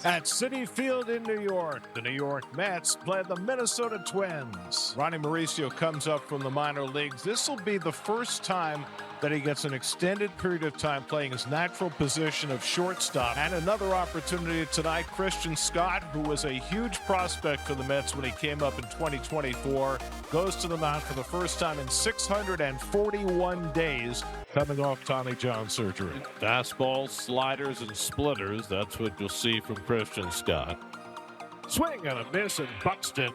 At Citi Field in New York, the New York Mets play the Minnesota Twins. Ronnie Mauricio comes up from the minor leagues. This will be the first time that he gets an extended period of time playing his natural position of shortstop. And another opportunity tonight, Christian Scott, who was a huge prospect for the Mets when he came up in 2024, goes to the mound for the first time in 641 days, coming off Tommy John surgery. Fastballs, sliders, and splitters, that's what you'll see from Christian Scott. Swing and a miss, and Buxton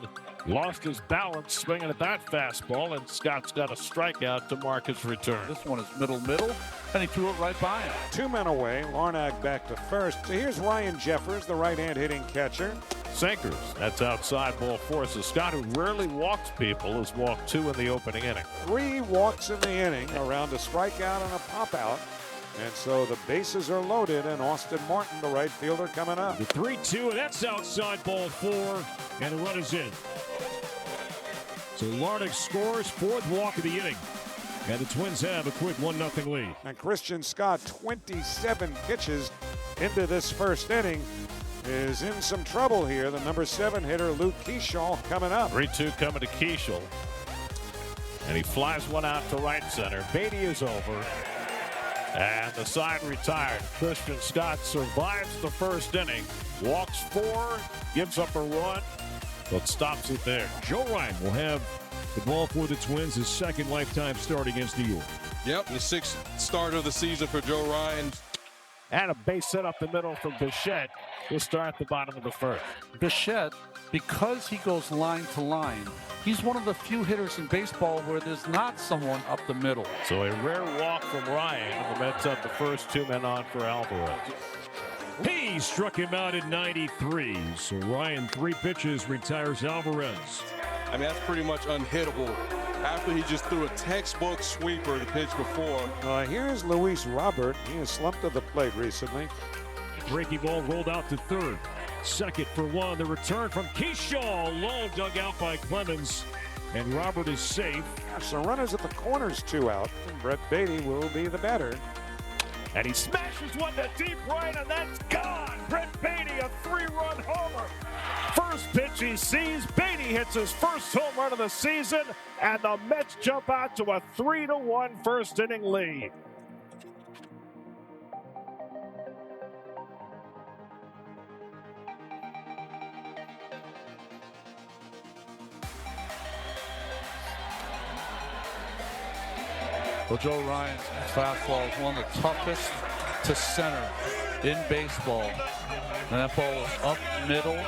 lost his balance swinging at that fastball, and Scott's got a strikeout to mark his return. This one is middle, and he threw it right by him. 2 men away, Larnach back to first. So here's Ryan Jeffers, the right-hand hitting catcher. Sinkers, that's outside ball 4. So Scott, who rarely walks people, has walked 2 in the opening inning. 3 walks in the inning, around a strikeout and a pop-out. And so the bases are loaded, and Austin Martin, the right fielder, coming up. The 3-2, and that's outside ball 4, and the run is in. So Larnach scores, 4th walk of the inning, and the Twins have a quick 1-0 lead. And Christian Scott, 27 pitches into this first inning, is in some trouble here. The number 7 hitter, Luke Keyshaw, coming up. 3-2 coming to Keyshaw, and he flies one out to right center. Beatty is over. And the side retired. Christian Scott survives the first inning, walks 4, gives up a run, but stops it there. Joe Ryan will have the ball for the Twins, his second lifetime start against New York. Yep, the 6th start of the season for Joe Ryan. And a base hit up the middle from Bichette. We'll start at the bottom of the first. Bichette, because he goes line to line, he's one of the few hitters in baseball where there's not someone up the middle. So a rare walk from Ryan, and the Mets up the first 2 men on for Alvarez. He struck him out at 93. So Ryan, 3 pitches, retires Alvarez. I mean, that's pretty much unhittable. After he just threw a textbook sweeper the pitch before. Here's Luis Robert. He has slumped to the plate recently. Breaking ball rolled out to third. Second for 1. The return from Keyshaw. Low dug out by Clemens. And Robert is safe. So runners at the corners, 2 out. And Brett Beatty will be the batter. And he smashes one to deep right, and that's gone. Brett Beatty, a 3-run homer. First pitch he sees, Beatty hits his first home run of the season, and the Mets jump out to a 3-1 first inning lead. Well, Joe Ryan's fastball is one of the toughest to center in baseball. And that ball was up middle.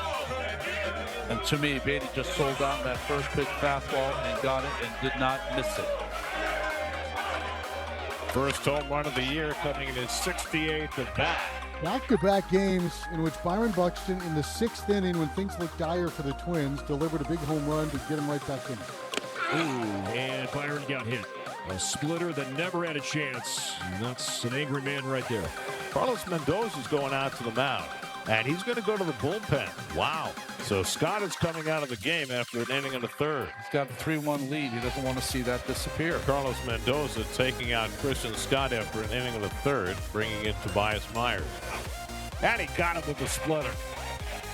And to me, Beatty just sold out that first pitch fastball and got it and did not miss it. First home run of the year coming in his 68th at bat. Back-to-back games in which Byron Buxton, in the 6th inning when things looked dire for the Twins, delivered a big home run to get him right back in. Ooh, and Byron got hit. A splitter that never had a chance. And that's an angry man right there. Carlos Mendoza's going out to the mound, and he's going to go to the bullpen. Wow. So Scott is coming out of the game after an inning and a third. He's got a 3-1 lead. He doesn't want to see that disappear. Carlos Mendoza taking out Christian Scott after an inning and a third, bringing in Tobias Myers. And he got him with the splitter.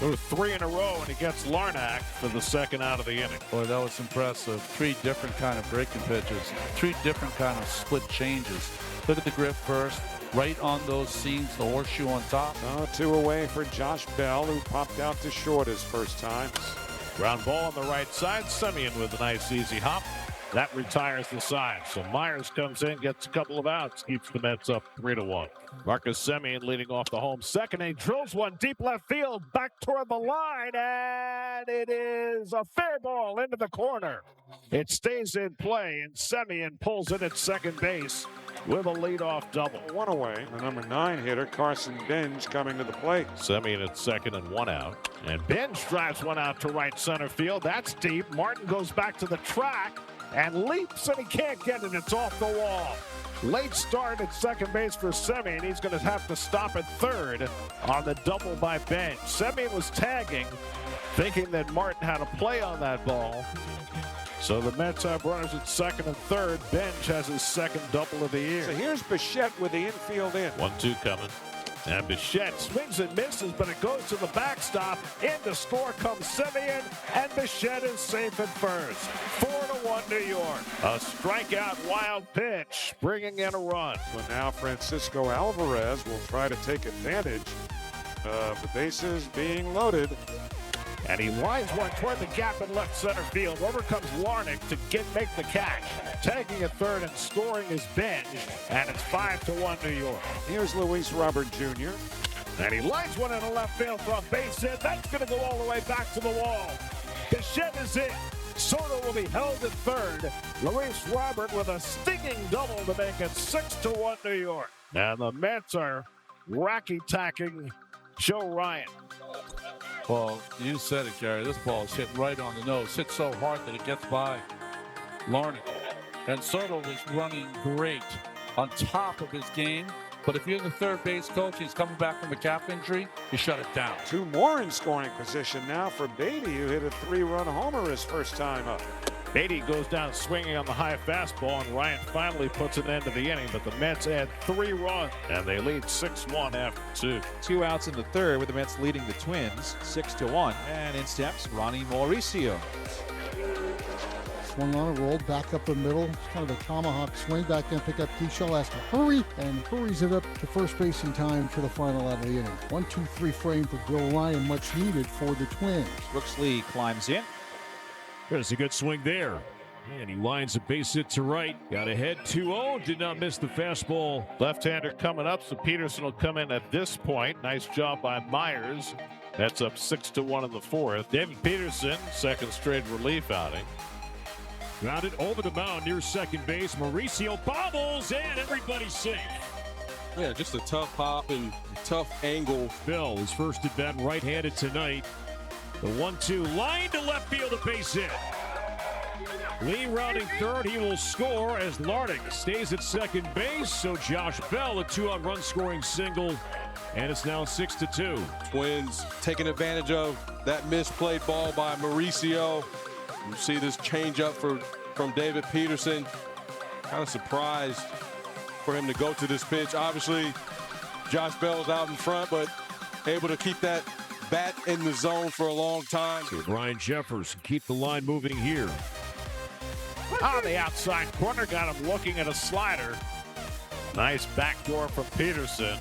There were 3 in a row, and he gets Larnach for the second out of the inning. Boy, that was impressive. 3 different kind of breaking pitches, 3 different kind of split changes. Look at the grip first, right on those seams, the horseshoe on top. 2 away for Josh Bell, who popped out to short his first time. Ground ball on the right side. Semien with a nice easy hop. That retires the side. So Myers comes in, gets a couple of outs, keeps the Mets up 3-1. Marcus Semien leading off the home second. He drills one deep left field, back toward the line, and it is a fair ball into the corner. It stays in play, and Semien pulls it at second base with a leadoff double. 1 away. The number 9 hitter, Carson Benj, coming to the plate. Semien at second and 1 out. And Benj drives one out to right center field. That's deep. Martin goes back to the track and leaps, and he can't get it. It's off the wall. Late start at second base for Semien. He's going to have to stop at third on the double by Benj. Semien was tagging, thinking that Martin had a play on that ball. So the Mets have runners at second and third. Benj has his second double of the year. So here's Bichette with the infield in. 1-2 coming. And Bichette swings and misses, but it goes to the backstop. In to score comes Simeon, and Bichette is safe at first. 4-1 New York. A strikeout wild pitch, bringing in a run. So now Francisco Alvarez will try to take advantage of the bases being loaded. And he lines one toward the gap in left center field. Over comes Larnach to make the catch. Tagging at third and scoring is Benj. And it's 5-1 New York. Here's Luis Robert Jr. And he lines one in the left field for a base hit. That's going to go all the way back to the wall. Bichette is in. Soto will be held at third. Luis Robert with a stinging double to make it 6-1 New York. And the Mets are racky-tacking Joe Ryan. Well, you said it, Gary. This ball is hit right on the nose. Hit so hard that it gets by Larnach. And Soto was running great on top of his game. But if you're the third base coach, he's coming back from a calf injury, you shut it down. Two more in scoring position now for Beatty, who hit a 3-run homer his first time up. Beatty goes down swinging on the high fastball, and Ryan finally puts an end to the inning, but the Mets add 3 runs, and they lead 6-1 after 2. 2 outs in the third with the Mets leading the Twins 6-1. And in steps Ronnie Mauricio. Swung on, rolled back up the middle. It's kind of a tomahawk swing back then, pick up Kershaw, has to hurry, and hurries it up to first base in time for the final out of the inning. 1-2-3 frame for Bill Ryan, much needed for the Twins. Brooks Lee climbs in. There's a good swing there. And he lines a base hit to right. Got ahead 2-0. Did not miss the fastball. Left-hander coming up, so Peterson will come in at this point. Nice job by Myers. That's up 6-1 in the fourth. David Peterson, second straight relief outing. Grounded over the mound near second base. Mauricio bobbles, and everybody's safe. Yeah, just a tough hop and tough angle. Bell is first at bat, right-handed tonight. The 1-2 line to left field, a base hit. Lee rounding third, he will score as Larnach stays at second base. So Josh Bell, a 2-out run scoring single, and it's now 6-2. Twins taking advantage of that misplayed ball by Mauricio. You see this changeup from David Peterson. Kind of surprised for him to go to this pitch. Obviously, Josh Bell's out in front, but able to keep that bat in the zone for a long time. So Brian Jeffers keep the line moving here. On the outside corner, got him looking at a slider. Nice backdoor from Peterson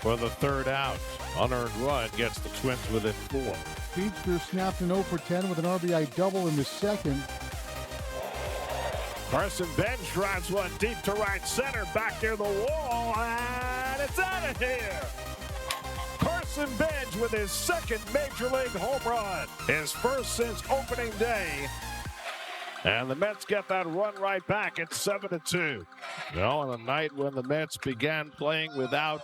for the third out. Unearned run gets the Twins within 4. Speedster snapped an 0 for 10 with an RBI double in the second. Carson Benj drives one deep to right center, back near the wall, and it's out of here. Carson Benj with his second Major League home run, his first since opening day. And the Mets get that run right back at 7-2. Well, on the night when the Mets began playing without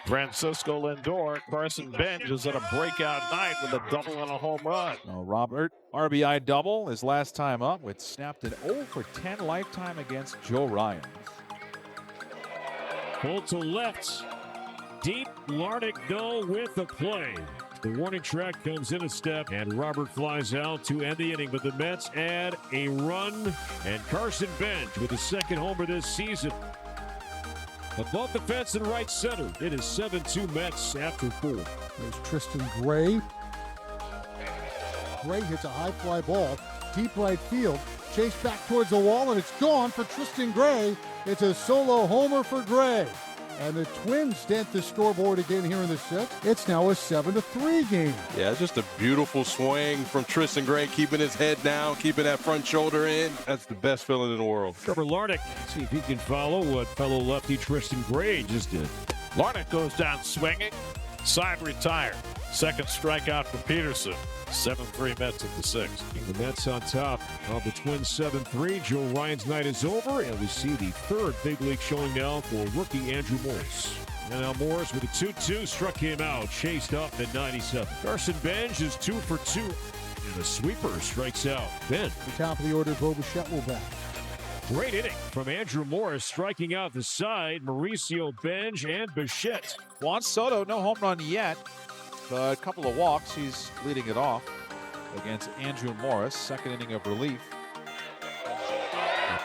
Francisco Lindor, Carson Benj is at a breakout night with a double and a home run. Robert, RBI double his last time up, with snapped an 0 for 10 lifetime against Joe Ryan. Pull to left. Deep, Larnach though with the play. The warning track comes in a step, and Robert flies out to end the inning. But the Mets add a run, and Carson Benj with the second homer this season. Above the fence in right center, it is 7-2 Mets after 4. There's Tristan Gray. Gray hits a high fly ball, deep right field, chased back towards the wall, and it's gone for Tristan Gray. It's a solo homer for Gray. And the Twins dent the scoreboard again here in the sixth. It's now a 7-3 game. Yeah, just a beautiful swing from Tristan Gray, keeping his head down, keeping that front shoulder in. That's the best feeling in the world. Trevor Larnach, see if he can follow what fellow lefty Tristan Gray just did. Larnach goes down swinging, side retired. Second strikeout for Peterson. 7-3 Mets at the sixth. The Mets on top of the Twins 7-3. Joe Ryan's night is over, and we see the third big league showing now for rookie Andrew Morris. And now Morris with a 2-2 struck him out, chased up at 97. Carson Benj is 2 for 2, and a sweeper strikes out Ben. The top of the order, Bo Bichette will bat. Great inning from Andrew Morris, striking out the side. Mauricio, Benj, and Bichette. Juan Soto, no home run yet, but a couple of walks. He's leading it off against Andrew Morris, second inning of relief.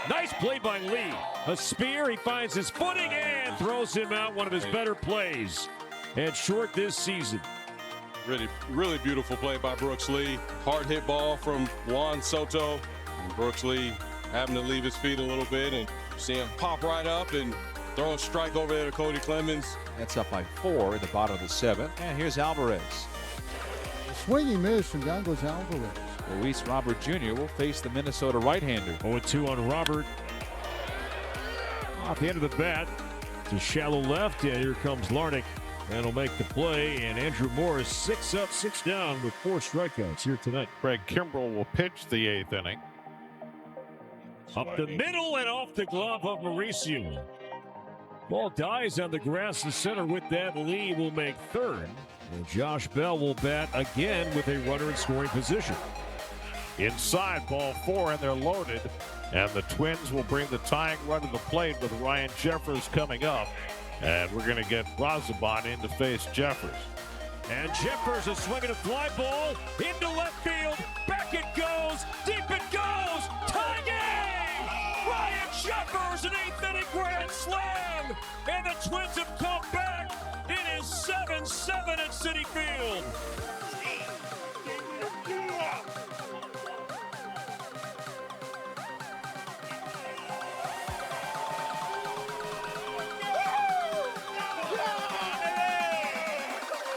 Nice play by Lee. A spear, he finds his footing, and throws him out, one of his better plays at short this season. Really beautiful play by Brooks Lee. Hard hit ball from Juan Soto. And Brooks Lee having to leave his feet a little bit, and see him pop right up and throw a strike over there to Cody Clemens. That's up by 4 in the bottom of the 7th. And here's Alvarez. Swinging miss, and down goes Alvarez. Luis Robert Jr. will face the Minnesota right-hander. 0-2 on Robert. Off the end of the bat to shallow left, and here comes Larnach. And he'll make the play, and Andrew Morris 6 up, 6 down with 4 strikeouts here tonight. Craig Kimbrell will pitch the 8th inning. Up the middle and off the glove of Mauricio. Ball dies on the grass in center. With that, Lee will make third. And Josh Bell will bat again with a runner in scoring position. Inside, ball 4, and they're loaded. And the Twins will bring the tying run to the plate with Ryan Jeffers coming up. And we're going to get Brazoban in to face Jeffers. And Jeffers is swinging a fly ball into left field. Back it goes. Deep it goes. Tie game! Ryan Jeffers, an 8th inning grand slam. And the Twins have come back. It is 7-7 at Citi Field.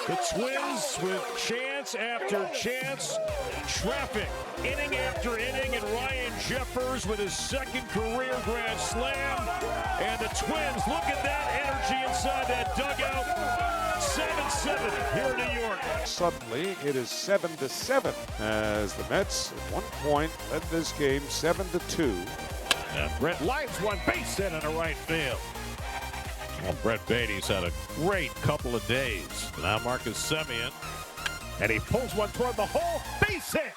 The Twins with chance after chance, traffic, inning after inning, and Ryan Jeffers with his 2nd career grand slam. And the Twins, look at that energy inside that dugout. 7-7 here in New York. Suddenly, it is 7-7 as the Mets at one point led this game 7-2. And Brett lines one base hit into right field. Well, Brett Beatty's had a great couple of days. Now Marcus Semien, and he pulls one toward the hole. Base hit.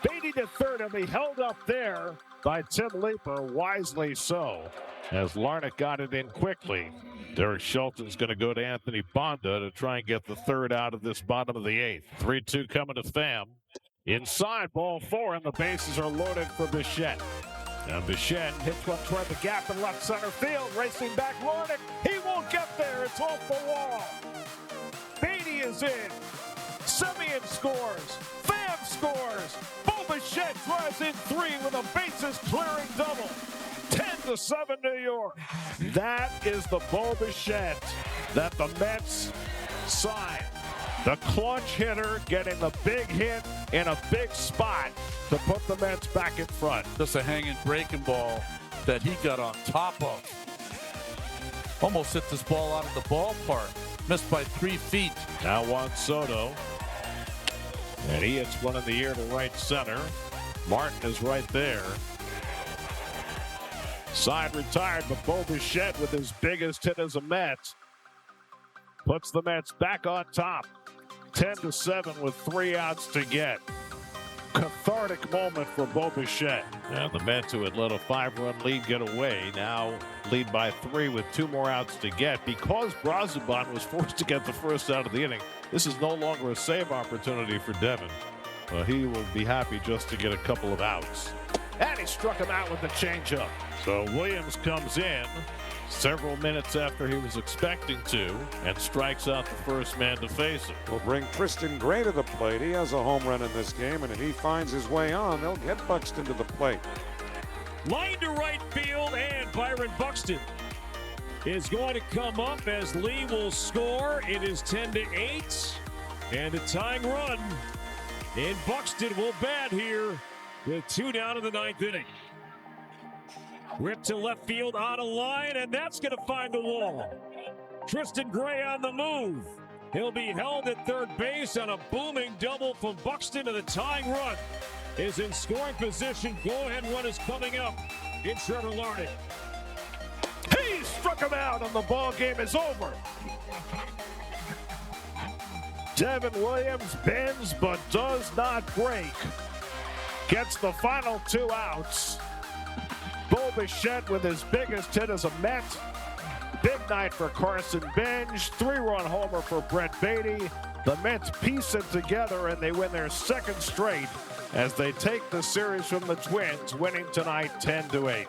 Beatty to third, and he held up there by Tim Leeper, wisely so, as Larnach got it in quickly. Derek Shelton's going to go to Anthony Bonda to try and get the third out of this bottom of the 8th. 3-2 coming to Pham. Inside, ball 4, and the bases are loaded for Bichette. And Bichette hits one toward the gap in left center field. Racing back, Larnach. He won't get there. It's off the wall. Beatty is in. Semien scores. Pham scores. Bo Bichette drives in 3 with a bases clearing double. 10-7 New York. That is the Bo Bichette that the Mets signed. The clutch hitter getting the big hit in a big spot to put the Mets back in front. Just a hanging breaking ball that he got on top of. Almost hit this ball out of the ballpark. Missed by 3 feet. Now Juan Soto. And he hits one in the air to right center. Martin is right there. Side retired, but Bo Bichette with his biggest hit as a Met puts the Mets back on top. 10-7 with 3 outs to get. Cathartic moment for Bo Bichette. Now the Mets, who had let a 5-run lead get away, now lead by 3 with 2 more outs to get. Because Brazoban was forced to get the first out of the inning, this is no longer a save opportunity for Devin. He will be happy just to get a couple of outs. And he struck him out with the changeup. So Williams comes in several minutes after he was expecting to and strikes out the first man to face him. Will bring Tristan Gray to the plate. He has a home run in this game, and if he finds his way on, they'll get Buxton to the plate. Line to right field, and Byron Buxton is going to come up as Lee will score. It is 10-8, and a tying run. And Buxton will bat here with 2 down in the 9th inning. Ripped to left field on a line, and that's going to find the wall. Tristan Gray on the move. He'll be held at third base on a booming double from Buxton, and the tying run is in scoring position. Go-ahead run is coming up in Trevor Larnach. He struck him out, and the ball game is over. Devin Williams bends but does not break. Gets the final 2 outs. Bo Bichette with his biggest hit as a Met. Big night for Carson Benj. 3-run homer for Brett Beatty. The Mets piece it together, and they win their 2nd straight as they take the series from the Twins, winning tonight 10-8.